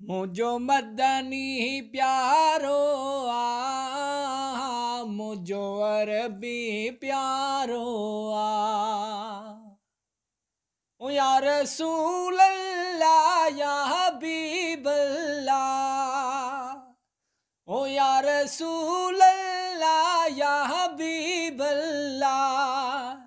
मुझो मदनी प्यारो मुझो अरबी प्यारो ओ या रसूल अल्लाह या हबीब अल्लाह ओ या रसूल अल्लाह या हबीब अल्लाह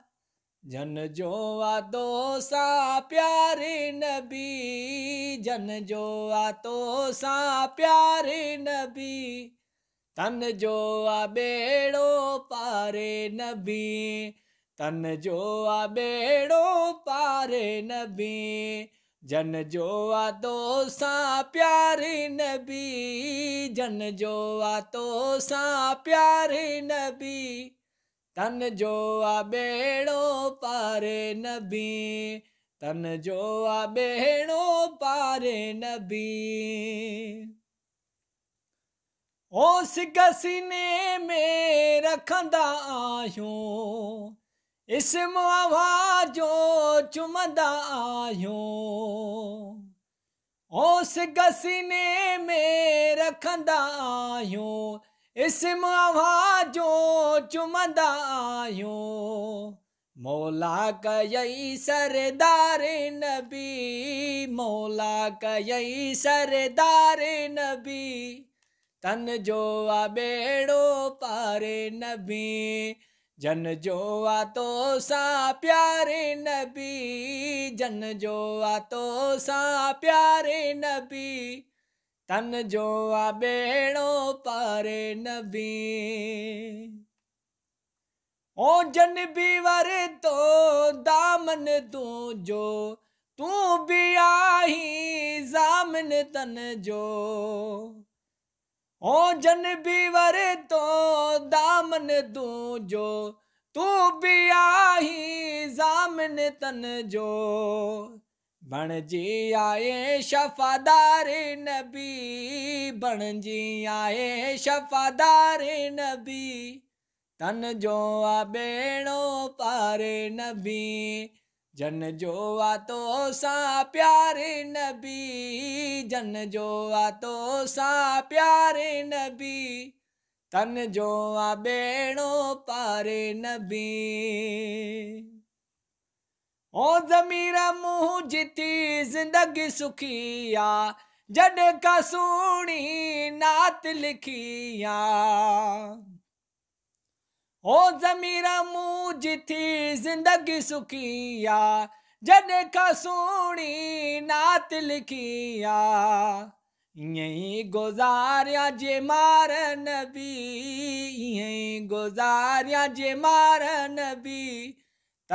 जन जो आदो सा प्यारे नबी जन जो आतो सा प्यारे नबी तन जो आ बेड़ो पारे नबी तन जो आ बेड़ो पारे नबी जन जो आतो सा प्यारे नबी जन जो आतो सा प्यारे नबी तन जो आ बेड़ो पारे नबी तन जो आ बेड़ो पारे नबी ओस गसीने में रखंदा आहियूं इस्म आवाजो चुमंदा आहियूं ओस गसीने में रखंदा आहियूं इस्म आवाजो चुमंदा आहियूं मौला कयई सरदार नबी मौला कयई सरदार नबी तन जो आ बेड़ो पारे नबी जन जो आ तो सा प्यारे नबी जन जो आ तो सा प्यारे नबी तन जो आ बेड़ो पारे नबी ओ जन भी वर तो दामन तू जो तू भी आही जामन तन जो ओ जन भी वर तो दामन तू जो तू भी आही जामन तन जो बण जी आए शफादार नबी बण जी आए शफादार नबी तन जो आ बेड़ो पारे नबी जन जो आ तो सा प्यारे नबी जन जो आ तो सा प्यारे नबी तन जो आ बेड़ो पारे नबी ओ ज़मीर मुँह जिती जिंदगी सुखिया जड का सुनी नात लिखिया ओ ज़मीर मुँह जिती जिंदगी सुखिया जड का सुनी नात लिखिया यही गुजारिया जे मार नबी यही गुजारिया जे मार नबी